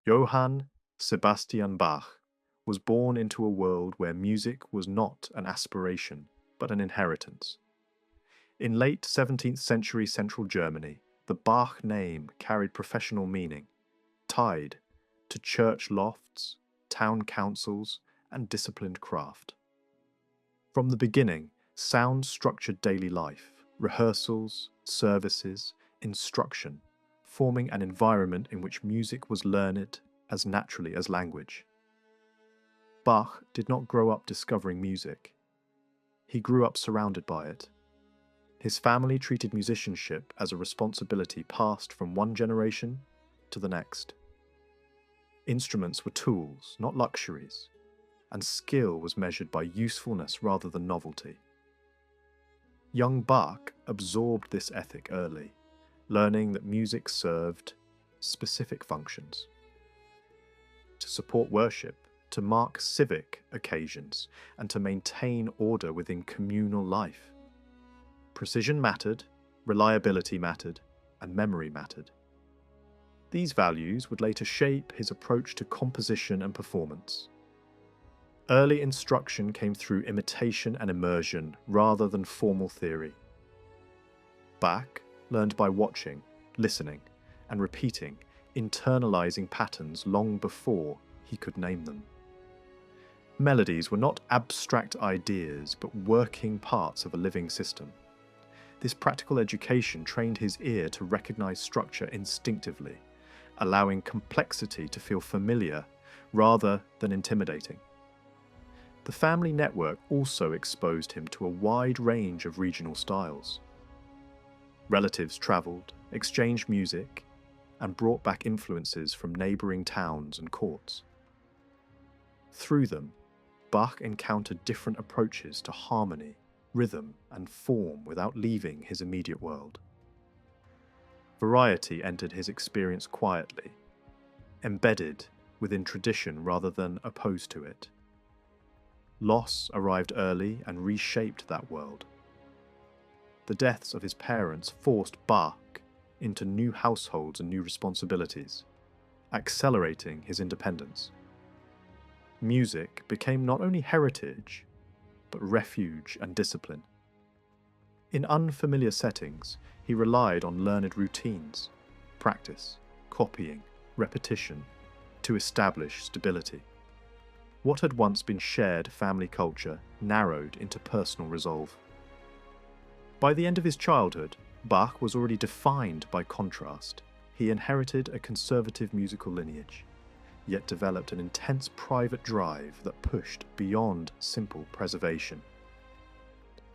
Johann Sebastian Bach was born into a world where music was not an aspiration, but an inheritance. In late 17th century central Germany, the Bach name carried professional meaning, tied to church lofts, town councils, and disciplined craft. From the beginning, sound structured daily life, rehearsals, services, instruction, forming an environment in which music was learned as naturally as language. Bach did not grow up discovering music. He grew up surrounded by it. His family treated musicianship as a responsibility passed from one generation to the next. Instruments were tools, not luxuries, and skill was measured by usefulness rather than novelty. Young Bach absorbed this ethic early, learning that music served specific functions. To support worship, to mark civic occasions, and to maintain order within communal life. Precision mattered, reliability mattered, and memory mattered. These values would later shape his approach to composition and performance. Early instruction came through imitation and immersion rather than formal theory. Bach learned by watching, listening, and repeating, internalizing patterns long before he could name them. Melodies were not abstract ideas, but working parts of a living system. This practical education trained his ear to recognize structure instinctively, allowing complexity to feel familiar rather than intimidating. The family network also exposed him to a wide range of regional styles. Relatives traveled, exchanged music, and brought back influences from neighboring towns and courts. Through them, Bach encountered different approaches to harmony, rhythm, and form without leaving his immediate world. Variety entered his experience quietly, embedded within tradition rather than opposed to it. Loss arrived early and reshaped that world. The deaths of his parents forced Bach into new households and new responsibilities, accelerating his independence. Music became not only heritage, but refuge and discipline. In unfamiliar settings, he relied on learned routines, practice, copying, repetition, to establish stability. What had once been shared family culture narrowed into personal resolve. By the end of his childhood, Bach was already defined by contrast. He inherited a conservative musical lineage, yet developed an intense private drive that pushed beyond simple preservation.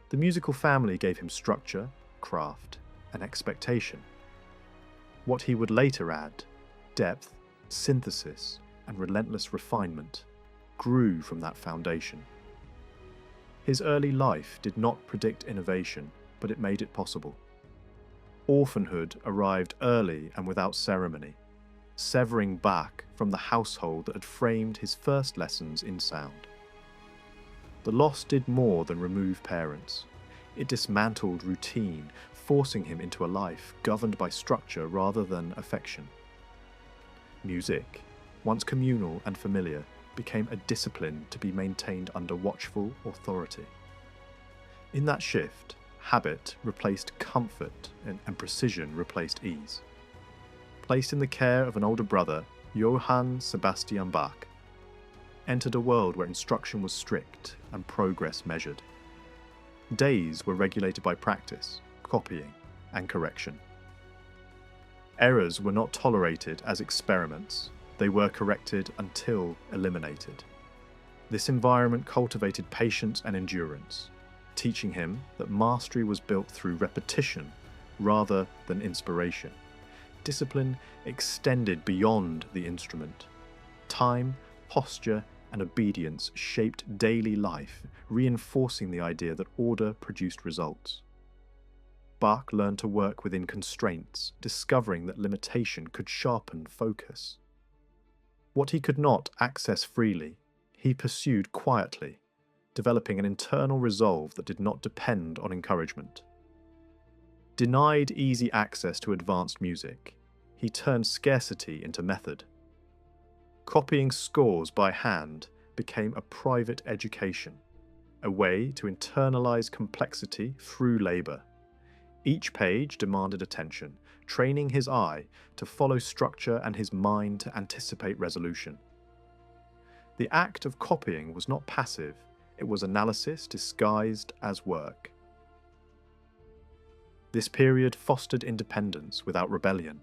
The musical family gave him structure, craft, and expectation. What he would later add, depth, synthesis, and relentless refinement, grew from that foundation. His early life did not predict innovation, but it made it possible. Orphanhood arrived early and without ceremony, severing Bach from the household that had framed his first lessons in sound. The loss did more than remove parents. It dismantled routine, forcing him into a life governed by structure rather than affection. Music, once communal and familiar, became a discipline to be maintained under watchful authority. In that shift, habit replaced comfort and precision replaced ease. Placed in the care of an older brother, Johann Sebastian Bach entered a world where instruction was strict and progress measured. Days were regulated by practice, copying, and correction. Errors were not tolerated as experiments, they were corrected until eliminated. This environment cultivated patience and endurance, teaching him that mastery was built through repetition rather than inspiration. Discipline extended beyond the instrument. Time, posture, and obedience shaped daily life, reinforcing the idea that order produced results. Bach learned to work within constraints, discovering that limitation could sharpen focus. What he could not access freely, he pursued quietly, developing an internal resolve that did not depend on encouragement. Denied easy access to advanced music, he turned scarcity into method. Copying scores by hand became a private education, a way to internalize complexity through labor. Each page demanded attention, training his eye to follow structure and his mind to anticipate resolution. The act of copying was not passive, it was analysis disguised as work. This period fostered independence without rebellion.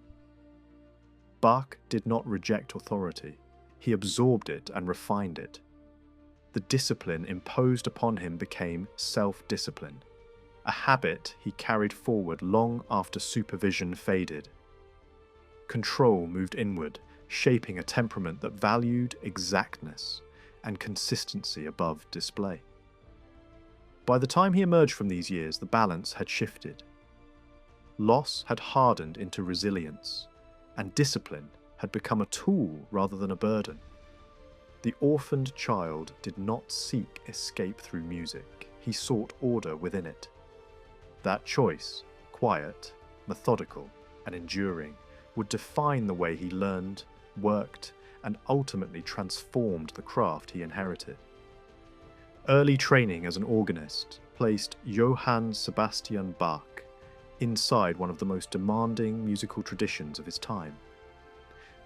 Bach did not reject authority, he absorbed it and refined it. The discipline imposed upon him became self-discipline, a habit he carried forward long after supervision faded. Control moved inward, shaping a temperament that valued exactness and consistency above display. By the time he emerged from these years, the balance had shifted. Loss had hardened into resilience, and discipline had become a tool rather than a burden. The orphaned child did not seek escape through music, he sought order within it. That choice, quiet, methodical, and enduring, would define the way he learned, worked, and ultimately transformed the craft he inherited. Early training as an organist placed Johann Sebastian Bach inside one of the most demanding musical traditions of his time.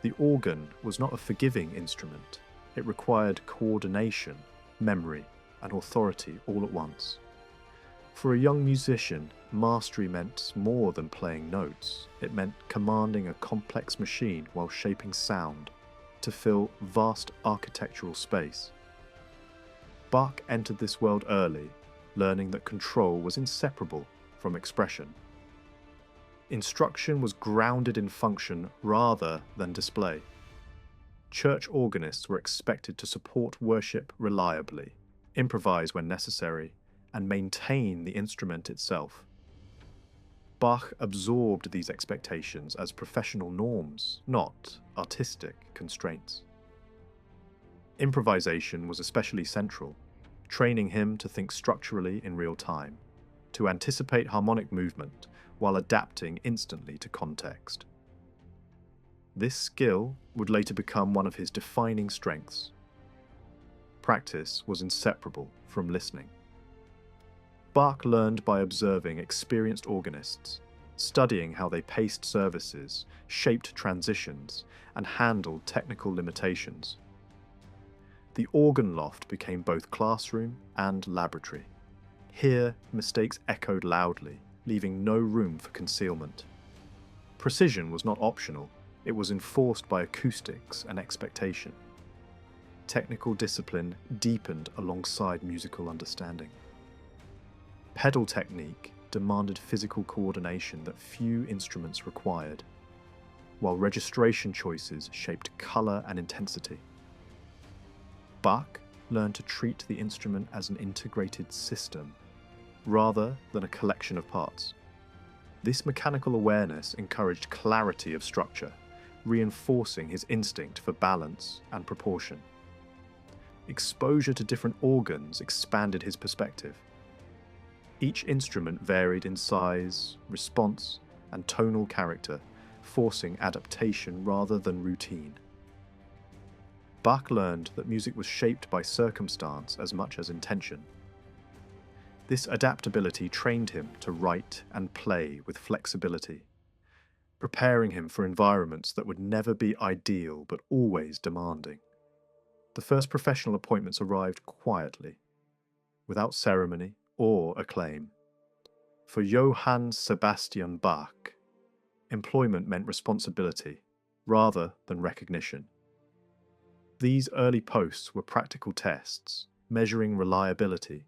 The organ was not a forgiving instrument. It required coordination, memory, and authority all at once. For a young musician, mastery meant more than playing notes. It meant commanding a complex machine while shaping sound to fill vast architectural space. Bach entered this world early, learning that control was inseparable from expression. Instruction was grounded in function rather than display. Church organists were expected to support worship reliably, improvise when necessary, and maintain the instrument itself. Bach absorbed these expectations as professional norms, not artistic constraints. Improvisation was especially central, training him to think structurally in real time, to anticipate harmonic movement while adapting instantly to context. This skill would later become one of his defining strengths. Practice was inseparable from listening. Bach learned by observing experienced organists, studying how they paced services, shaped transitions, and handled technical limitations. The organ loft became both classroom and laboratory. Here, mistakes echoed loudly, leaving no room for concealment. Precision was not optional, it was enforced by acoustics and expectation. Technical discipline deepened alongside musical understanding. Pedal technique demanded physical coordination that few instruments required, while registration choices shaped colour and intensity. Bach learned to treat the instrument as an integrated system, rather than a collection of parts. This mechanical awareness encouraged clarity of structure, reinforcing his instinct for balance and proportion. Exposure to different organs expanded his perspective. Each instrument varied in size, response, and tonal character, forcing adaptation rather than routine. Bach learned that music was shaped by circumstance as much as intention. This adaptability trained him to write and play with flexibility, preparing him for environments that would never be ideal but always demanding. The first professional appointments arrived quietly, without ceremony or acclaim. For Johann Sebastian Bach, employment meant responsibility rather than recognition. These early posts were practical tests, measuring reliability,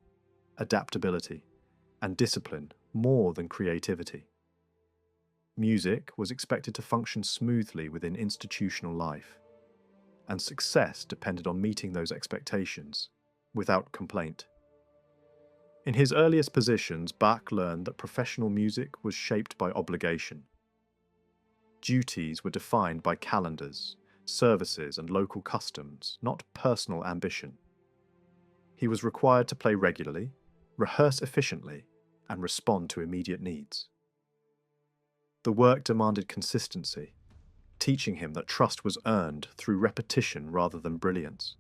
adaptability, and discipline more than creativity. Music was expected to function smoothly within institutional life, and success depended on meeting those expectations without complaint. In his earliest positions, Bach learned that professional music was shaped by obligation. Duties were defined by calendars, services, and local customs, not personal ambition. He was required to play regularly, rehearse efficiently, and respond to immediate needs. The work demanded consistency, teaching him that trust was earned through repetition rather than brilliance.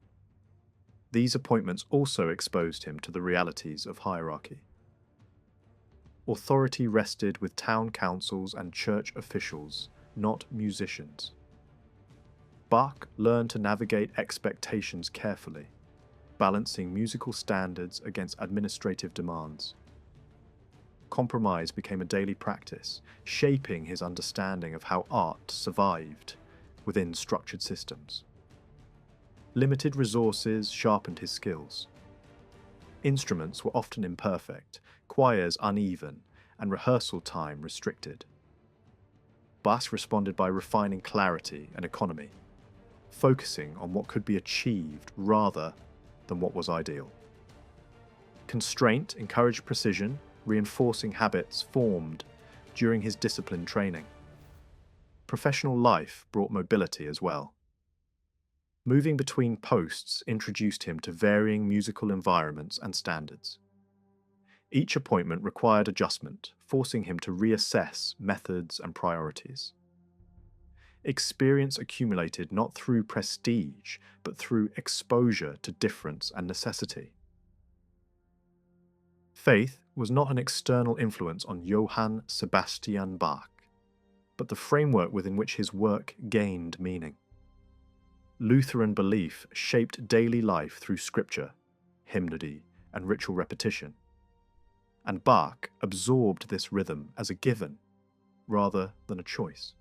These appointments also exposed him to the realities of hierarchy. Authority rested with town councils and church officials, not musicians. Bach learned to navigate expectations carefully, balancing musical standards against administrative demands. Compromise became a daily practice, shaping his understanding of how art survived within structured systems. Limited resources sharpened his skills. Instruments were often imperfect, choirs uneven, and rehearsal time restricted. Bach responded by refining clarity and economy, focusing on what could be achieved rather than what was ideal. Constraint encouraged precision, reinforcing habits formed during his disciplined training. Professional life brought mobility as well. Moving between posts introduced him to varying musical environments and standards. Each appointment required adjustment, forcing him to reassess methods and priorities. Experience accumulated not through prestige, but through exposure to difference and necessity. Faith was not an external influence on Johann Sebastian Bach, but the framework within which his work gained meaning. Lutheran belief shaped daily life through scripture, hymnody, and ritual repetition, and Bach absorbed this rhythm as a given rather than a choice.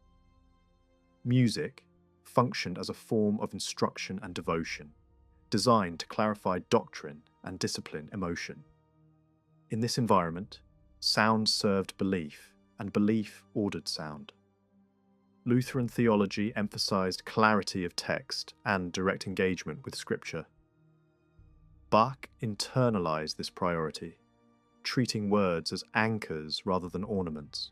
Music functioned as a form of instruction and devotion, designed to clarify doctrine and discipline emotion. In this environment, sound served belief, and belief ordered sound. Lutheran theology emphasized clarity of text and direct engagement with Scripture. Bach internalized this priority, treating words as anchors rather than ornaments.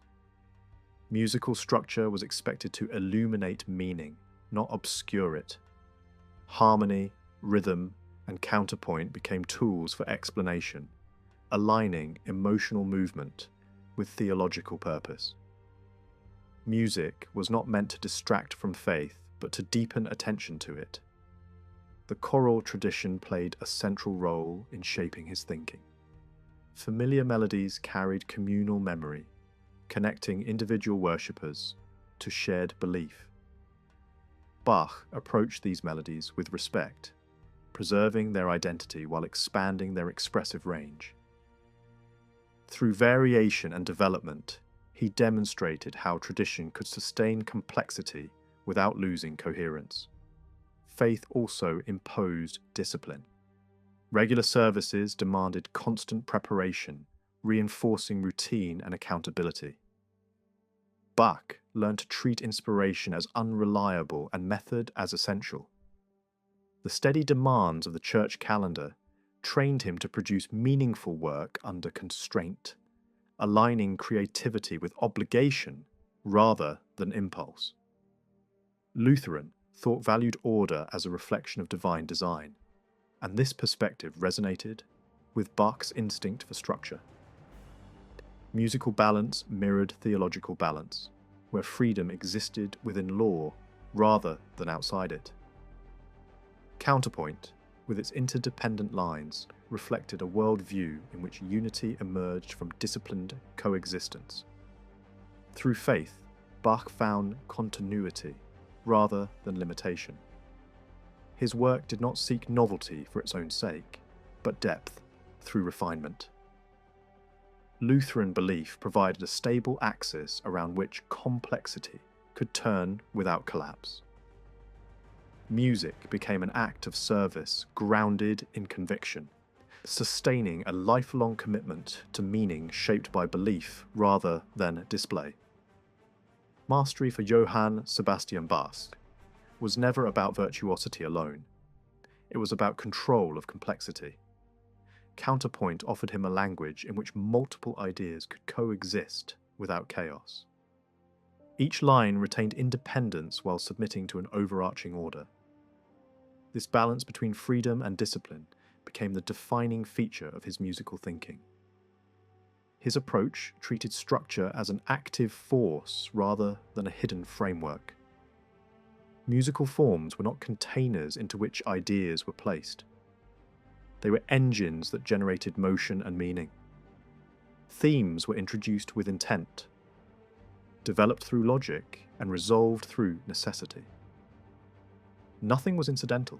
Musical structure was expected to illuminate meaning, not obscure it. Harmony, rhythm, and counterpoint became tools for explanation, aligning emotional movement with theological purpose. Music was not meant to distract from faith, but to deepen attention to it. The choral tradition played a central role in shaping his thinking. Familiar melodies carried communal memory, connecting individual worshippers to shared belief. Bach approached these melodies with respect, preserving their identity while expanding their expressive range. Through variation and development, he demonstrated how tradition could sustain complexity without losing coherence. Faith also imposed discipline. Regular services demanded constant preparation, reinforcing routine and accountability. Bach learned to treat inspiration as unreliable and method as essential. The steady demands of the church calendar trained him to produce meaningful work under constraint, aligning creativity with obligation rather than impulse. Lutheran thought valued order as a reflection of divine design, and this perspective resonated with Bach's instinct for structure. Musical balance mirrored theological balance, where freedom existed within law rather than outside it. Counterpoint, with its interdependent lines, reflected a worldview in which unity emerged from disciplined coexistence. Through faith, Bach found continuity rather than limitation. His work did not seek novelty for its own sake, but depth through refinement. Lutheran belief provided a stable axis around which complexity could turn without collapse. Music became an act of service grounded in conviction, sustaining a lifelong commitment to meaning shaped by belief rather than display. Mastery for Johann Sebastian Bach was never about virtuosity alone. It was about control of complexity. Counterpoint offered him a language in which multiple ideas could coexist without chaos. Each line retained independence while submitting to an overarching order. This balance between freedom and discipline became the defining feature of his musical thinking. His approach treated structure as an active force rather than a hidden framework. Musical forms were not containers into which ideas were placed. They were engines that generated motion and meaning. Themes were introduced with intent, developed through logic, and resolved through necessity. Nothing was incidental.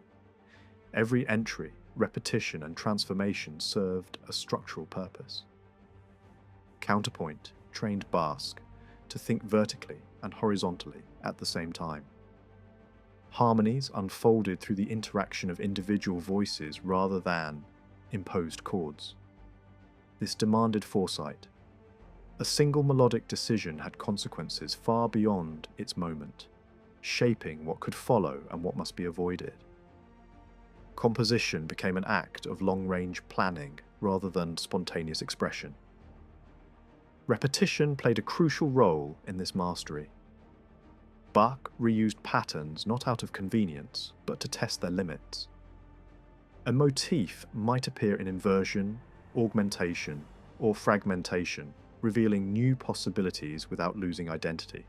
Every entry, repetition, and transformation served a structural purpose. Counterpoint trained Bach to think vertically and horizontally at the same time. Harmonies unfolded through the interaction of individual voices rather than imposed chords. This demanded foresight. A single melodic decision had consequences far beyond its moment, shaping what could follow and what must be avoided. Composition became an act of long-range planning rather than spontaneous expression. Repetition played a crucial role in this mastery. Bach reused patterns not out of convenience, but to test their limits. A motif might appear in inversion, augmentation, or fragmentation, revealing new possibilities without losing identity.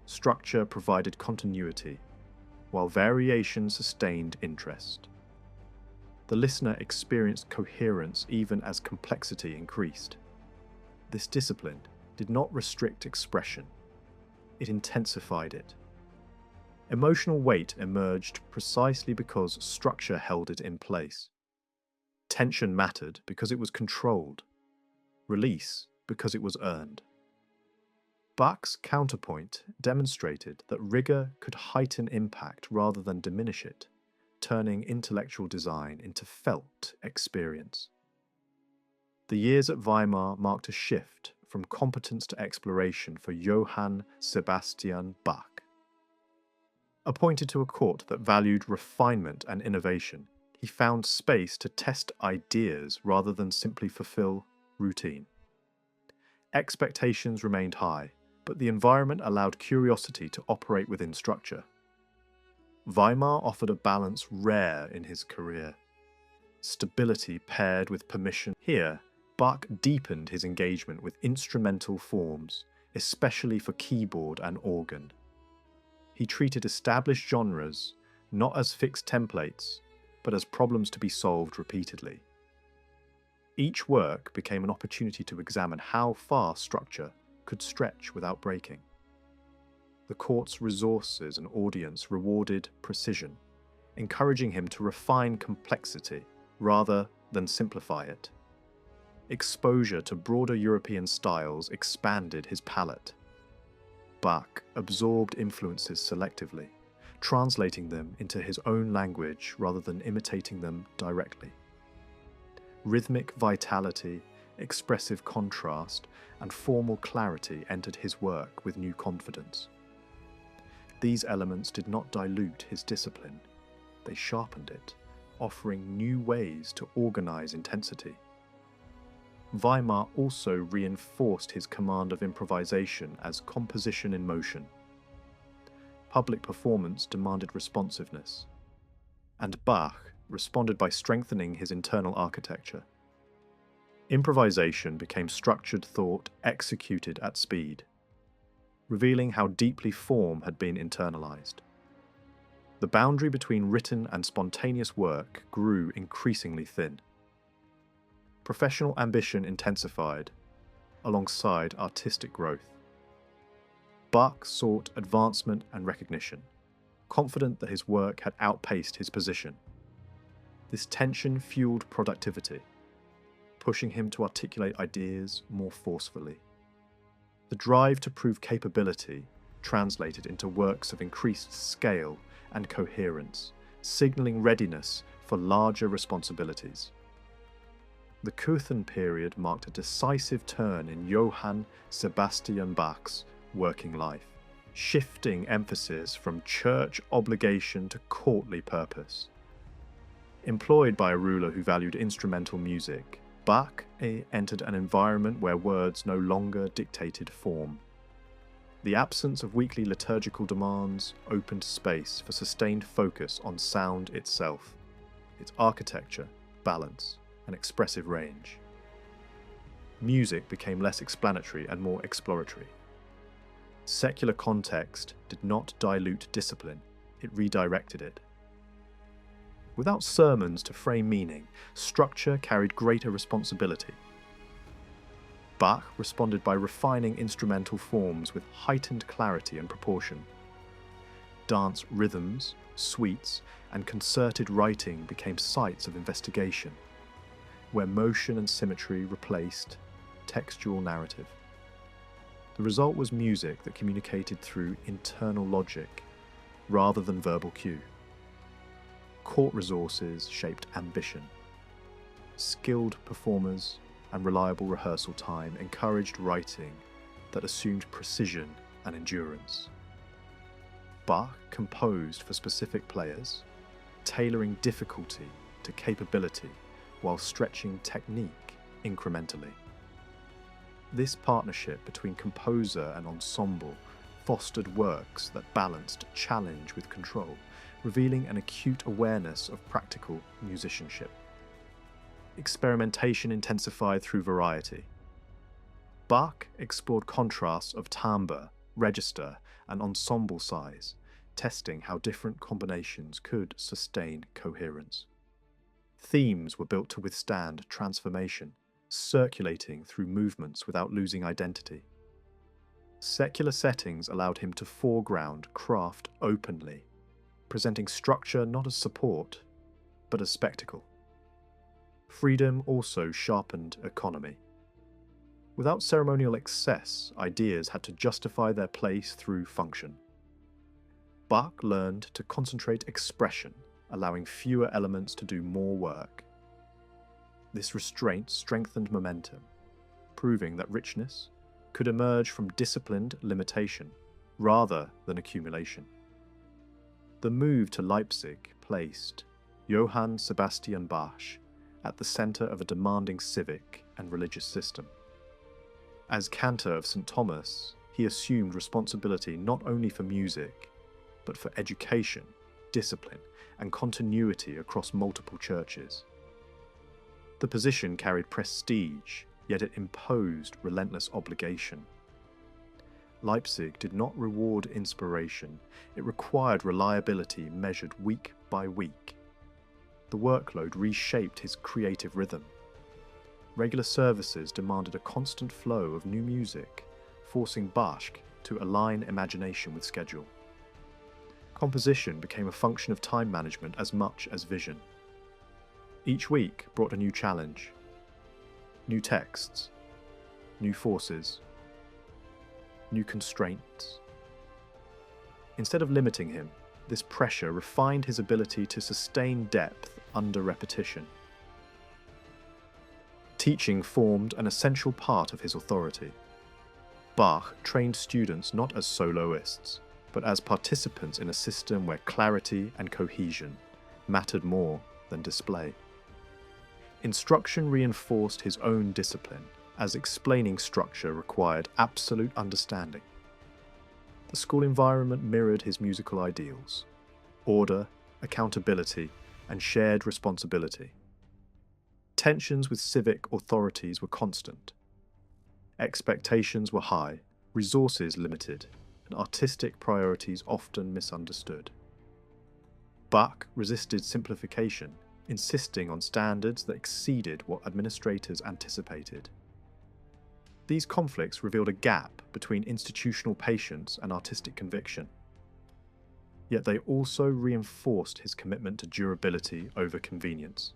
Structure provided continuity, while variation sustained interest. The listener experienced coherence even as complexity increased. This discipline did not restrict expression. It intensified it. Emotional weight emerged precisely because structure held it in place. Tension mattered because it was controlled. Release because it was earned. Bach's counterpoint demonstrated that rigor could heighten impact rather than diminish it, turning intellectual design into felt experience. The years at Weimar marked a shift from competence to exploration for Johann Sebastian Bach. Appointed to a court that valued refinement and innovation, he found space to test ideas rather than simply fulfill routine. Expectations remained high, but the environment allowed curiosity to operate within structure. Weimar offered a balance rare in his career. Stability paired with permission. Here, Bach deepened his engagement with instrumental forms, especially for keyboard and organ. He treated established genres not as fixed templates, but as problems to be solved repeatedly. Each work became an opportunity to examine how far structure could stretch without breaking. The court's resources and audience rewarded precision, encouraging him to refine complexity rather than simplify it. Exposure to broader European styles expanded his palette. Bach absorbed influences selectively, translating them into his own language rather than imitating them directly. Rhythmic vitality, expressive contrast, and formal clarity entered his work with new confidence. These elements did not dilute his discipline, they sharpened it, offering new ways to organize intensity. Weimar also reinforced his command of improvisation as composition in motion. Public performance demanded responsiveness, and Bach responded by strengthening his internal architecture. Improvisation became structured thought executed at speed, revealing how deeply form had been internalized. The boundary between written and spontaneous work grew increasingly thin. Professional ambition intensified, alongside artistic growth. Bach sought advancement and recognition, confident that his work had outpaced his position. This tension fueled productivity, pushing him to articulate ideas more forcefully. The drive to prove capability translated into works of increased scale and coherence, signaling readiness for larger responsibilities. The Kuchen period marked a decisive turn in Johann Sebastian Bach's working life, shifting emphasis from church obligation to courtly purpose. Employed by a ruler who valued instrumental music, Bach entered an environment where words no longer dictated form. The absence of weekly liturgical demands opened space for sustained focus on sound itself, its architecture, balance, and expressive range. Music became less explanatory and more exploratory. Secular context did not dilute discipline, it redirected it. Without sermons to frame meaning, structure carried greater responsibility. Bach responded by refining instrumental forms with heightened clarity and proportion. Dance rhythms, suites, and concerted writing became sites of investigation, where motion and symmetry replaced textual narrative. The result was music that communicated through internal logic rather than verbal cue. Court resources shaped ambition. Skilled performers and reliable rehearsal time encouraged writing that assumed precision and endurance. Bach composed for specific players, tailoring difficulty to capability while stretching technique incrementally. This partnership between composer and ensemble fostered works that balanced challenge with control, revealing an acute awareness of practical musicianship. Experimentation intensified through variety. Bach explored contrasts of timbre, register, and ensemble size, testing how different combinations could sustain coherence. Themes were built to withstand transformation, circulating through movements without losing identity. Secular settings allowed him to foreground craft openly, presenting structure not as support, but as spectacle. Freedom also sharpened economy. Without ceremonial excess, ideas had to justify their place through function. Bach learned to concentrate expression, allowing fewer elements to do more work. This restraint strengthened momentum, proving that richness could emerge from disciplined limitation rather than accumulation. The move to Leipzig placed Johann Sebastian Bach at the center of a demanding civic and religious system. As cantor of St. Thomas, he assumed responsibility not only for music, but for education, discipline, and continuity across multiple churches. The position carried prestige, yet it imposed relentless obligation. Leipzig did not reward inspiration, it required reliability measured week by week. The workload reshaped his creative rhythm. Regular services demanded a constant flow of new music, forcing Bach to align imagination with schedule. Composition became a function of time management as much as vision. Each week brought a new challenge, new texts, new forces, new constraints. Instead of limiting him, this pressure refined his ability to sustain depth under repetition. Teaching formed an essential part of his authority. Bach trained students not as soloists, but as participants in a system where clarity and cohesion mattered more than display. Instruction reinforced his own discipline, as explaining structure required absolute understanding. The school environment mirrored his musical ideals: order, accountability, and shared responsibility. Tensions with civic authorities were constant. Expectations were high, resources limited, and artistic priorities often misunderstood. Bach resisted simplification, insisting on standards that exceeded what administrators anticipated. These conflicts revealed a gap between institutional patience and artistic conviction. Yet they also reinforced his commitment to durability over convenience.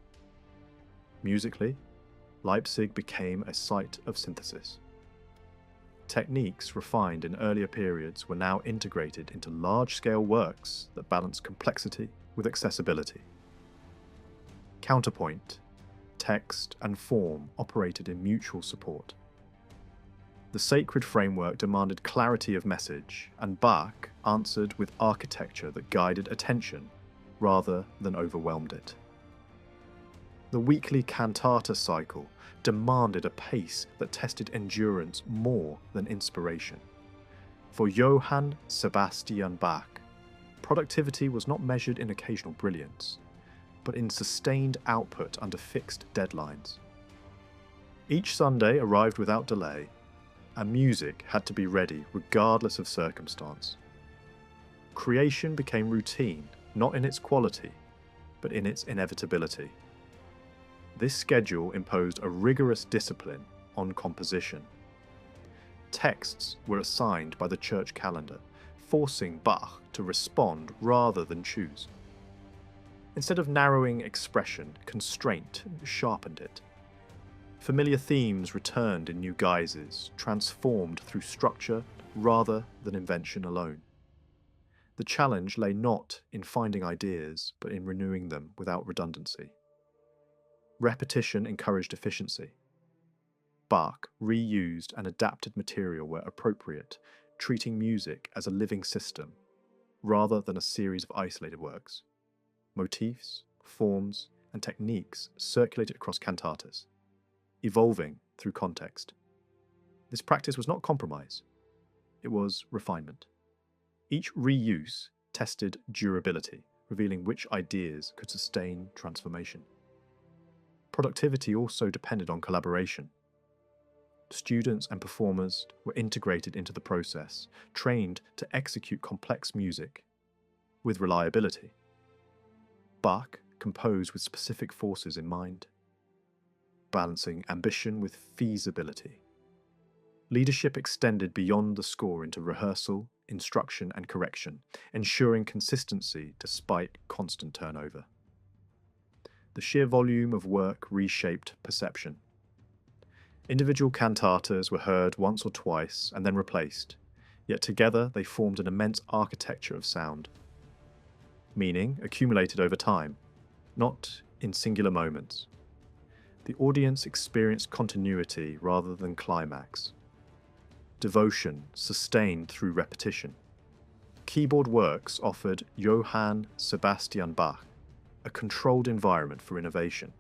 Musically, Leipzig became a site of synthesis. Techniques refined in earlier periods were now integrated into large-scale works that balanced complexity with accessibility. Counterpoint, text, and form operated in mutual support. The sacred framework demanded clarity of message, and Bach answered with architecture that guided attention rather than overwhelmed it. The weekly cantata cycle demanded a pace that tested endurance more than inspiration. For Johann Sebastian Bach, productivity was not measured in occasional brilliance, but in sustained output under fixed deadlines. Each Sunday arrived without delay, and music had to be ready regardless of circumstance. Creation became routine, not in its quality, but in its inevitability. This schedule imposed a rigorous discipline on composition. Texts were assigned by the church calendar, forcing Bach to respond rather than choose. Instead of narrowing expression, constraint sharpened it. Familiar themes returned in new guises, transformed through structure rather than invention alone. The challenge lay not in finding ideas, but in renewing them without redundancy. Repetition encouraged efficiency. Bach reused and adapted material where appropriate, treating music as a living system, rather than a series of isolated works. Motifs, forms, and techniques circulated across cantatas, evolving through context. This practice was not compromise, it was refinement. Each reuse tested durability, revealing which ideas could sustain transformation. Productivity also depended on collaboration. Students and performers were integrated into the process, trained to execute complex music with reliability. Bach composed with specific forces in mind, balancing ambition with feasibility. Leadership extended beyond the score into rehearsal, instruction, and correction, ensuring consistency despite constant turnover. The sheer volume of work reshaped perception. Individual cantatas were heard once or twice and then replaced, yet together they formed an immense architecture of sound. Meaning accumulated over time, not in singular moments. The audience experienced continuity rather than climax. Devotion sustained through repetition. Keyboard works offered Johann Sebastian Bach a controlled environment for innovation.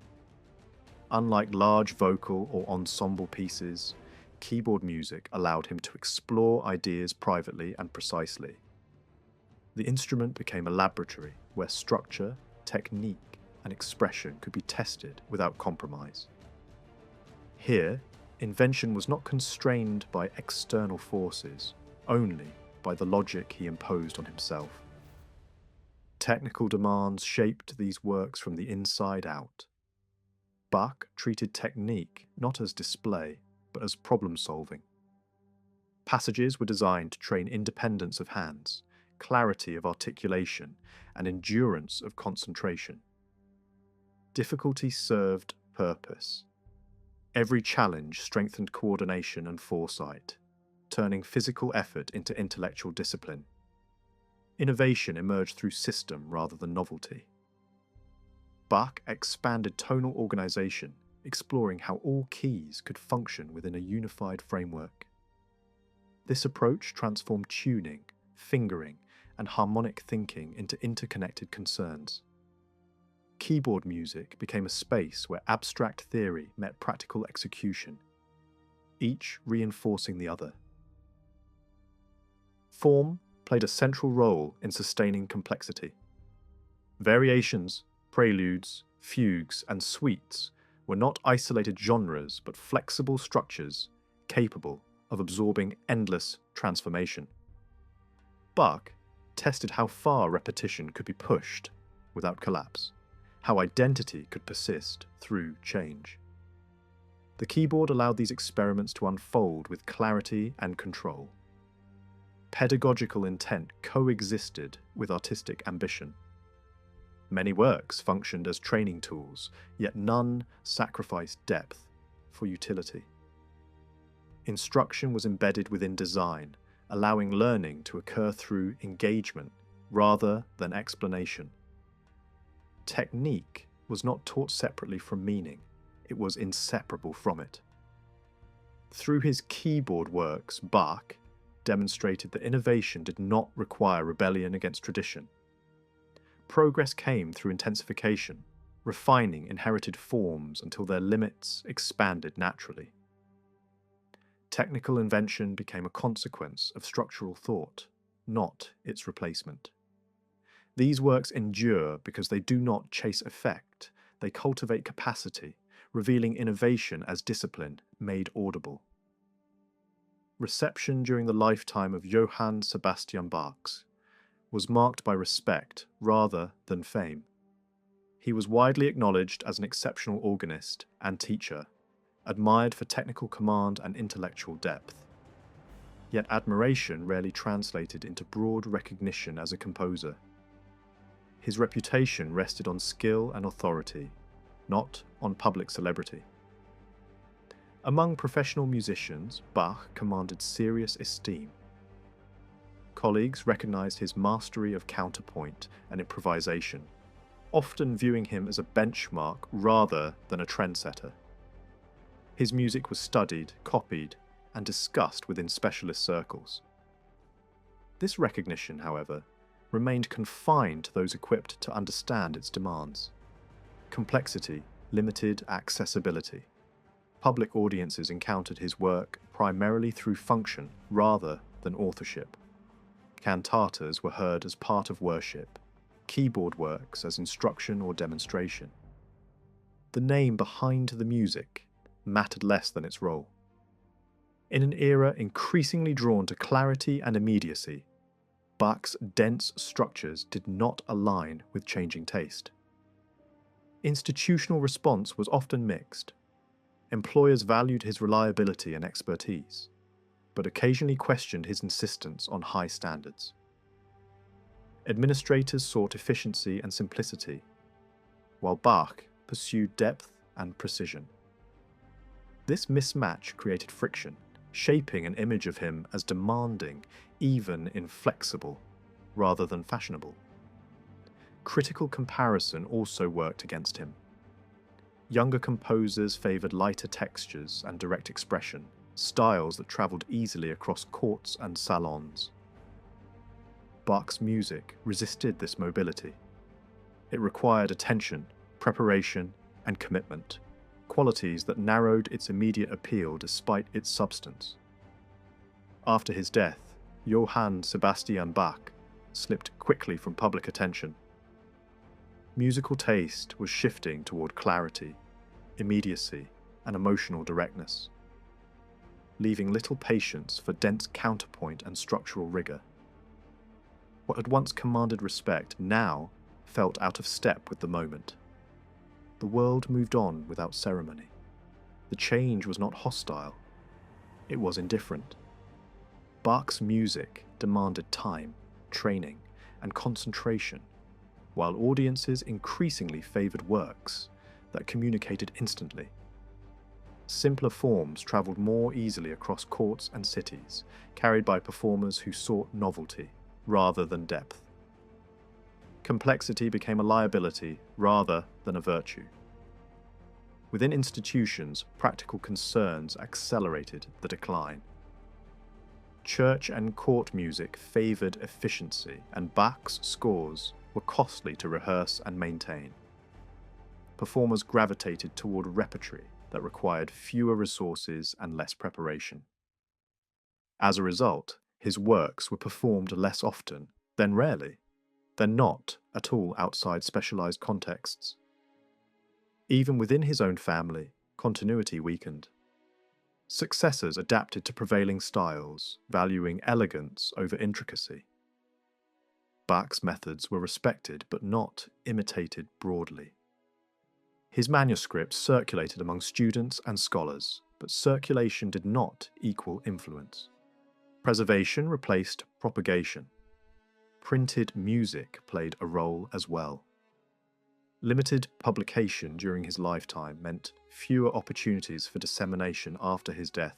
Unlike large vocal or ensemble pieces, keyboard music allowed him to explore ideas privately and precisely. The instrument became a laboratory where structure, technique, and expression could be tested without compromise. Here, invention was not constrained by external forces, only by the logic he imposed on himself. Technical demands shaped these works from the inside out. Bach treated technique not as display, but as problem-solving. Passages were designed to train independence of hands, clarity of articulation, and endurance of concentration. Difficulty served purpose. Every challenge strengthened coordination and foresight, turning physical effort into intellectual discipline. Innovation emerged through system rather than novelty. Bach expanded tonal organization, exploring how all keys could function within a unified framework. This approach transformed tuning, fingering, and harmonic thinking into interconnected concerns. Keyboard music became a space where abstract theory met practical execution, each reinforcing the other. Form played a central role in sustaining complexity. Variations, preludes, fugues, and suites were not isolated genres but flexible structures capable of absorbing endless transformation. Bach tested how far repetition could be pushed without collapse, how identity could persist through change. The keyboard allowed these experiments to unfold with clarity and control. Pedagogical intent coexisted with artistic ambition. Many works functioned as training tools, yet none sacrificed depth for utility. Instruction was embedded within design, allowing learning to occur through engagement rather than explanation. Technique was not taught separately from meaning, it was inseparable from it. Through his keyboard works, Bach demonstrated that innovation did not require rebellion against tradition. Progress came through intensification, refining inherited forms until their limits expanded naturally. Technical invention became a consequence of structural thought, not its replacement. These works endure because they do not chase effect, they cultivate capacity, revealing innovation as discipline made audible. Reception during the lifetime of Johann Sebastian Bach was marked by respect rather than fame. He was widely acknowledged as an exceptional organist and teacher, admired for technical command and intellectual depth. Yet admiration rarely translated into broad recognition as a composer. His reputation rested on skill and authority, not on public celebrity. Among professional musicians, Bach commanded serious esteem. Colleagues recognized his mastery of counterpoint and improvisation, often viewing him as a benchmark rather than a trendsetter. His music was studied, copied, and discussed within specialist circles. This recognition, however, remained confined to those equipped to understand its demands. Complexity limited accessibility. Public audiences encountered his work primarily through function rather than authorship. Cantatas were heard as part of worship, keyboard works as instruction or demonstration. The name behind the music mattered less than its role. In an era increasingly drawn to clarity and immediacy, Bach's dense structures did not align with changing taste. Institutional response was often mixed. Employers valued his reliability and expertise, but occasionally questioned his insistence on high standards. Administrators sought efficiency and simplicity, while Bach pursued depth and precision. This mismatch created friction, shaping an image of him as demanding, even inflexible, rather than fashionable. Critical comparison also worked against him. Younger composers favoured lighter textures and direct expression, styles that travelled easily across courts and salons. Bach's music resisted this mobility. It required attention, preparation, and commitment, qualities that narrowed its immediate appeal despite its substance. After his death, Johann Sebastian Bach slipped quickly from public attention. Musical taste was shifting toward clarity, immediacy, and emotional directness, leaving little patience for dense counterpoint and structural rigor. What had once commanded respect now felt out of step with the moment. The world moved on without ceremony. The change was not hostile. It was indifferent. Bach's music demanded time, training, and concentration, while audiences increasingly favoured works that communicated instantly. Simpler forms travelled more easily across courts and cities, carried by performers who sought novelty rather than depth. Complexity became a liability rather than a virtue. Within institutions, practical concerns accelerated the decline. Church and court music favoured efficiency, and Bach's scores were costly to rehearse and maintain. Performers gravitated toward repertory that required fewer resources and less preparation. As a result, his works were performed less often, then rarely, then not at all outside specialized contexts. Even within his own family, continuity weakened. Successors adapted to prevailing styles, valuing elegance over intricacy. Bach's methods were respected but not imitated broadly. His manuscripts circulated among students and scholars, but circulation did not equal influence. Preservation replaced propagation. Printed music played a role as well. Limited publication during his lifetime meant fewer opportunities for dissemination after his death.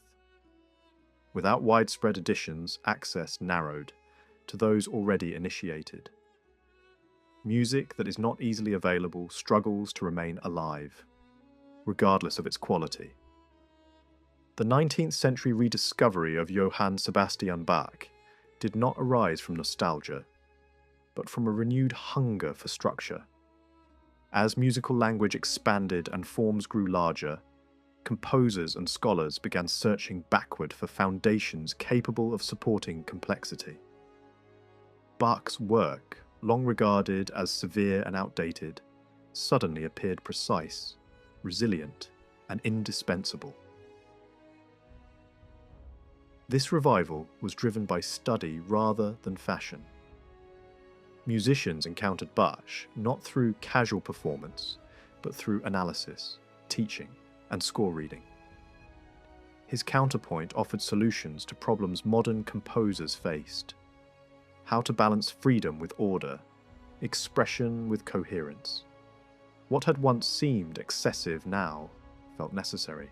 Without widespread editions, access narrowed to those already initiated. Music that is not easily available struggles to remain alive, regardless of its quality. The 19th century rediscovery of Johann Sebastian Bach did not arise from nostalgia, but from a renewed hunger for structure. As musical language expanded and forms grew larger, composers and scholars began searching backward for foundations capable of supporting complexity. Bach's work, long regarded as severe and outdated, suddenly appeared precise, resilient, and indispensable. This revival was driven by study rather than fashion. Musicians encountered Bach not through casual performance, but through analysis, teaching, and score reading. His counterpoint offered solutions to problems modern composers faced: how to balance freedom with order, expression with coherence. What had once seemed excessive now felt necessary.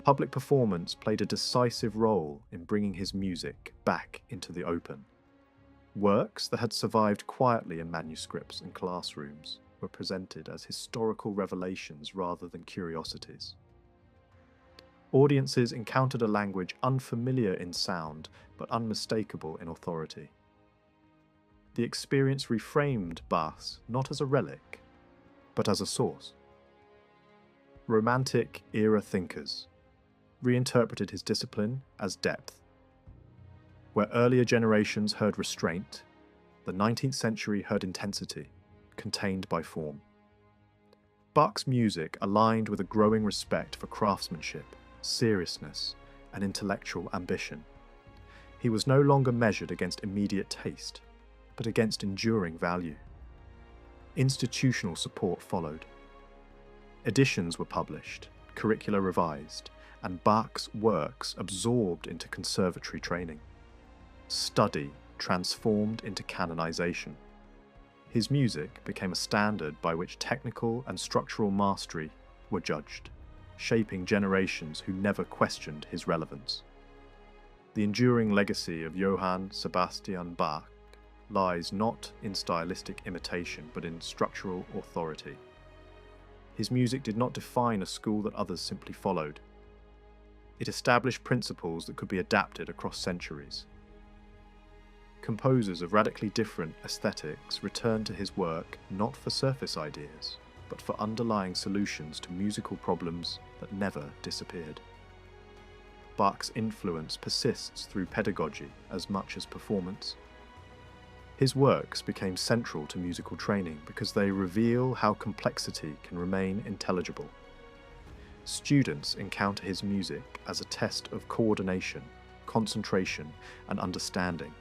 Public performance played a decisive role in bringing his music back into the open. Works that had survived quietly in manuscripts and classrooms were presented as historical revelations rather than curiosities. Audiences encountered a language unfamiliar in sound but unmistakable in authority. The experience reframed Bach not as a relic, but as a source. Romantic era thinkers reinterpreted his discipline as depth. Where earlier generations heard restraint, the 19th century heard intensity, contained by form. Bach's music aligned with a growing respect for craftsmanship, seriousness, and intellectual ambition. He was no longer measured against immediate taste, but against enduring value. Institutional support followed. Editions were published, curricula revised, and Bach's works absorbed into conservatory training. Study transformed into canonization. His music became a standard by which technical and structural mastery were judged, shaping generations who never questioned his relevance. The enduring legacy of Johann Sebastian Bach lies not in stylistic imitation but in structural authority. His music did not define a school that others simply followed. It established principles that could be adapted across centuries. Composers of radically different aesthetics returned to his work not for surface ideas, but for underlying solutions to musical problems that never disappeared. Bach's influence persists through pedagogy as much as performance. His works became central to musical training because they reveal how complexity can remain intelligible. Students encounter his music as a test of coordination, concentration, and understanding,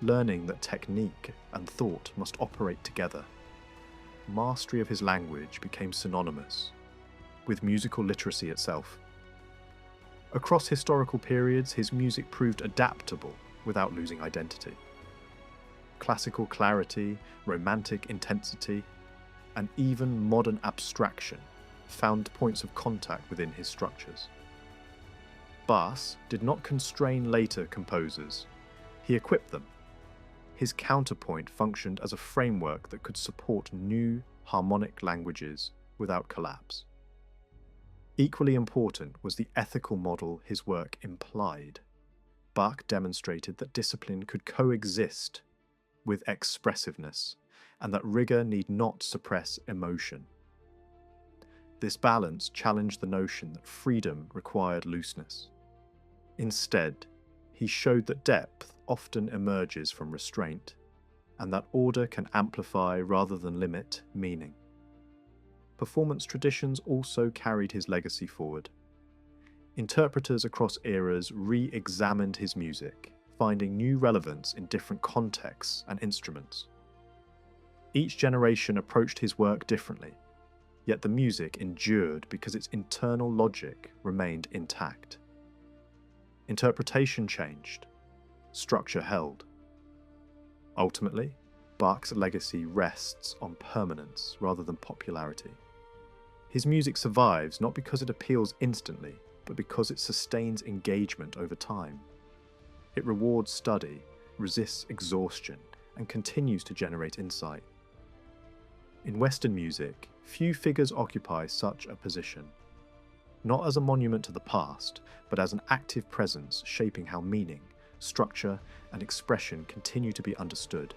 learning that technique and thought must operate together. Mastery of his language became synonymous with musical literacy itself. Across historical periods, his music proved adaptable without losing identity. Classical clarity, romantic intensity, and even modern abstraction found points of contact within his structures. Bach did not constrain later composers, he equipped them. His counterpoint functioned as a framework that could support new harmonic languages without collapse. Equally important was the ethical model his work implied. Bach demonstrated that discipline could coexist with expressiveness, and that rigor need not suppress emotion. This balance challenged the notion that freedom required looseness. Instead, he showed that depth often emerges from restraint, and that order can amplify rather than limit meaning. Performance traditions also carried his legacy forward. Interpreters across eras re-examined his music, finding new relevance in different contexts and instruments. Each generation approached his work differently, yet the music endured because its internal logic remained intact. Interpretation changed, structure held. Ultimately, Bach's legacy rests on permanence rather than popularity. His music survives not because it appeals instantly, but because it sustains engagement over time. It rewards study, resists exhaustion, and continues to generate insight. In Western music, few figures occupy such a position, not as a monument to the past, but as an active presence shaping how meaning, structure, and expression continue to be understood.